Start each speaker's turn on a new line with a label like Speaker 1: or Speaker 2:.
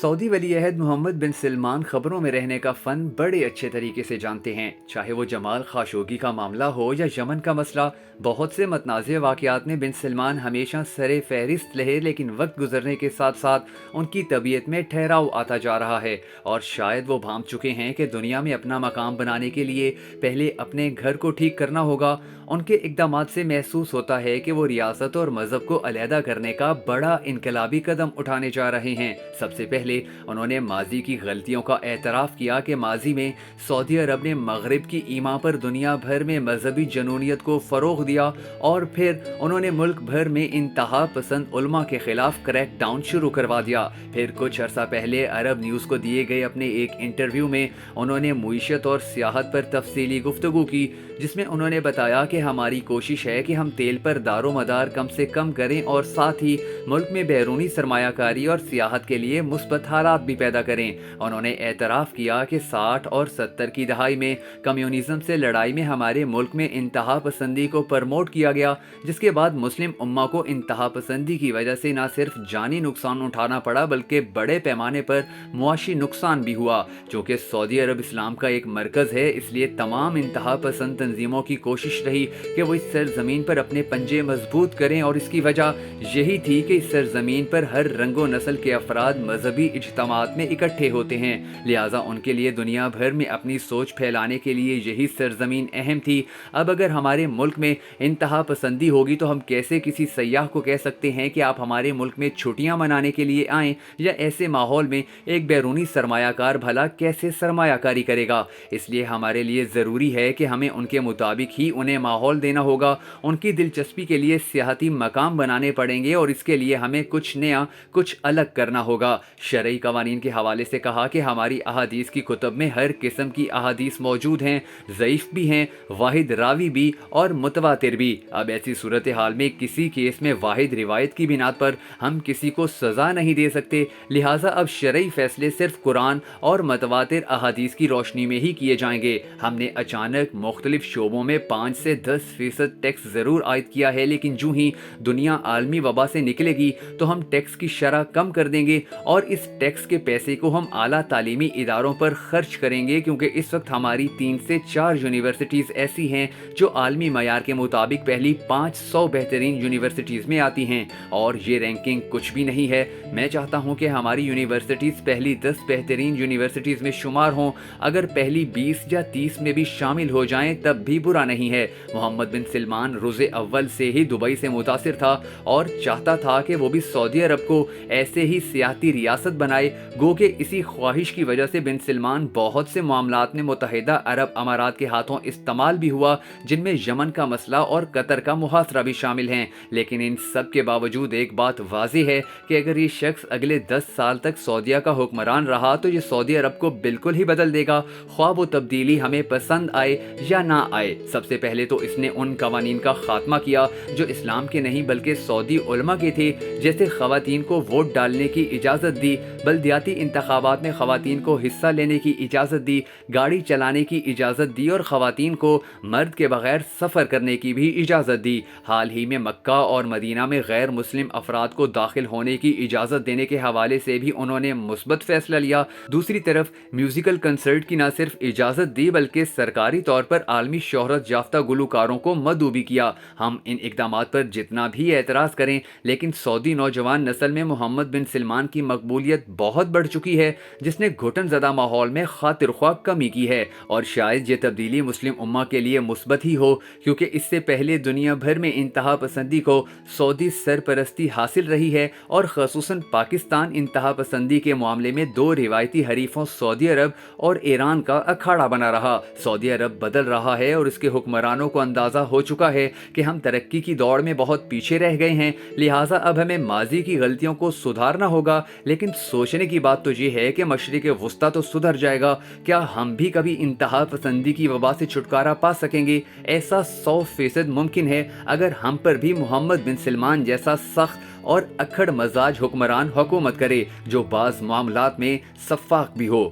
Speaker 1: Saudi वली अहद मोहम्मद बिन सलमान खबरों में रहने का फ़न बड़े अच्छे तरीके से जानते हैं। चाहे वो जमाल खाशोगी का मामला हो या यमन का मसला, बहुत से मतनाज़ वाक़यात में बिन सलमान हमेशा सरे फहरिस्त रहे, लेकिन वक्त गुजरने के साथ साथ उनकी तबीयत में ठहराव आता जा रहा है और शायद वो भांप चुके हैं कि दुनिया में अपना मकाम बनाने के लिए पहले अपने घर को ठीक करना होगा। उनके इक़दामात से महसूस होता है कि वो रियासत और मज़हब को अलहदा करने का बड़ा इनकलाबी कदम उठाने जा रहे हैं। सबसे पहले उन्होंने माजी की गलतियों का एतराफ़ किया कि माजी में सऊदी अरब ने मगरिब की ईमा पर दुनिया भर में मजहबी जनूनियत को फ़रोग़ दिया और फिर उन्होंने मुल्क भर में इंतहा पसंद उलमा के ख़िलाफ़ क्रैक डाउन शुरू करवा दिया। फिर कुछ अर्सा पहले अरब न्यूज़ को दिए गए अपने एक इंटरव्यू में उन्होंने मुईशत और सियाहत पर तफसीली गुफ्तगू की, जिसमें उन्होंने बताया कि हमारी कोशिश है कि हम तेल पर दारोमदार कम से कम करें और साथ ही मुल्क में बैरूनी सरमायाकारी और सियाहत के लिए मुस्बत हालात भी पैदा करें। उन्होंने एतराफ़ किया कि 60 और 70 की दहाई में कम्युनिज़म से लड़ाई में हमारे मुल्क में इंतहा पसंदी को प्रमोट किया गया, जिसके बाद मुस्लिम उम्मा को इंतहा पसंदी की वजह से न सिर्फ जानी नुकसान उठाना पड़ा बल्कि बड़े पैमाने पर मुआशी नुकसान भी हुआ। चूँकि सऊदी अरब इस्लाम का एक मरकज़ है, इसलिए तमाम इंतहा पसंद तंजीमों की कोशिश रही कि वो इस सरजमीन पर अपने पंजे मजबूत करें और इसकी वजह यही थी कि इस सरजमीन पर हर रंगो नस्ल के अफराद मजहबी इज्तिमात में इकट्ठे होते हैं, लिहाजा उनके लिए दुनिया भर में अपनी सोच फैलाने के लिए यही सरजमीन अहम थी। अब अगर हमारे मुल्क में इंतहा पसंदी होगी तो हम कैसे किसी सयाह को कह सकते हैं कि आप हमारे मुल्क में छुट्टियां मनाने के लिए आएँ, या ऐसे माहौल में एक बैरूनी सरमायाकार भला कैसे सरमायाकारी करेगा। इसलिए हमारे लिए ज़रूरी है कि हमें उनके मुताबिक ही उन्हें माहौल देना होगा। उनकी दिलचस्पी के लिए सियाहती मकाम बनाने पड़ेंगे और इसके लिए हमें कुछ नया, कुछ अलग करना होगा। शरई कवानीन के हवाले से कहा कि हमारी अहादीस की कुतब में हर किस्म की अहादीस मौजूद हैं, ज़ईफ़ भी हैं, वाहिद रावी भी और मुतवातिर भी। अब ऐसी सूरत हाल में किसी केस में वाहिद रिवायत की बिना पर हम किसी को सज़ा नहीं दे सकते, लिहाजा अब शरई फैसले सिर्फ कुरान और मुतवातिर अहादीस की रोशनी में ही किए जाएंगे। हमने अचानक मुख्तलिफ शोबों में 5 से 10% टैक्स ज़रूर आयद किया है, लेकिन जो ही दुनिया आलमी वबा से निकलेगी तो हम टैक्स की शरह कम कर देंगे और इस टैक्स के पैसे को हम आला तालीमी इदारों पर खर्च करेंगे, क्योंकि इस वक्त हमारी 3 से 4 यूनिवर्सिटीज़ ऐसी हैं जो आलमी मयार के मुताबिक पहली 500 बेहतरीन यूनिवर्सिटीज़ में आती हैं। और ये रैंकिंग कुछ भी नहीं है। मैं चाहता हूँ कि हमारी यूनिवर्सिटीज़ पहली 10 बेहतरीन यूनिवर्सिटीज़ में शुमार हों। अगर पहली 20 या 30 में भी शामिल हो जाएं तब भी बुरा नहीं है। मोहम्मद बिन सलमान रोज़े अव्वल से ही दुबई से मुतासिर था और चाहता था कि वो भी सऊदी अरब को ऐसे ही सियाती रियासत बनाए। गो के इसी ख्वाहिश की वजह से बिन सलमान बहुत से मामलात में मुत्तहिदा अरब अमारात के हाथों इस्तेमाल भी हुआ, जिनमें यमन का मसला और कतर का मुहासरा भी शामिल हैं। लेकिन इन सब के बावजूद एक बात वाज़ेह है कि अगर ये शख्स अगले 10 साल तक सऊदीया का हुक्मरान रहा तो ये सऊदी अरब को बिल्कुल ही बदल देगा, ख्वाह वो तब्दीली हमें पसंद आए या ना आए। सबसे पहले तो इसने उन कवानीन का खात्मा किया जो इस्लाम के नहीं बल्कि सऊदी उलमा के थे, जैसे ख़वातीन को वोट डालने की इजाज़त दी, बल्दियाती इंतखाबात में ख़वातीन को हिस्सा लेने की इजाज़त दी, गाड़ी चलाने की इजाज़त दी और ख़वातीन को मर्द के बगैर सफ़र करने की भी इजाज़त दी। हाल ही में मक्का और मदीना में गैर मुस्लिम अफराद को दाखिल होने की इजाज़त देने के हवाले से भी उन्होंने मुस्बत फ़ैसला लिया। दूसरी तरफ म्यूज़िकल कंसर्ट की न सिर्फ इजाज़त दी बल्कि सरकारी तौर पर आलमी शोहरत याफ्ता गुलकारों को मदऊ भी किया। हम इन इक़दामात पर जितना भी एतराज़ करें, लेकिन सऊदी नौजवान नस्ल में मोहम्मद बिन सलमान की मकबूलियत बहुत बढ़ चुकी है, जिसने घुटन ज़दा माहौल में खातिर ख्वाह कमी की है। और शायद ये तब्दीली मुस्लिम उम्मा के लिए मुस्बत ही हो, क्योंकि इससे पहले दुनिया भर में इंतहा पसंदी को सऊदी सरपरस्ती हासिल रही है और ख़ुसूसन पाकिस्तान इंतहा पसंदी के मामले में 2 रिवायती हरीफों सऊदी अरब और ईरान का अखाड़ा बना रहा। सऊदी अरब बदल रहा है और इसके हुक्मरानों को अंदाज़ा हो चुका है कि हम तरक्की की दौड़ में बहुत पीछे रह गए हैं, लिहाजा अब हमें माजी की गलतियों को सुधारना होगा। लेकिन सोचने की बात तो ये है कि मशरिक़ वुस्ता तो सुधर जाएगा, क्या हम भी कभी इंतहा पसंदी की वबा से छुटकारा पा सकेंगे? ऐसा 100% मुमकिन है अगर हम पर भी मोहम्मद बिन सलमान जैसा सख्त और अक्खड़ मजाज हुक्मरान हुकूमत करे जो बाज़ मामलात में सफ़ाक भी हो।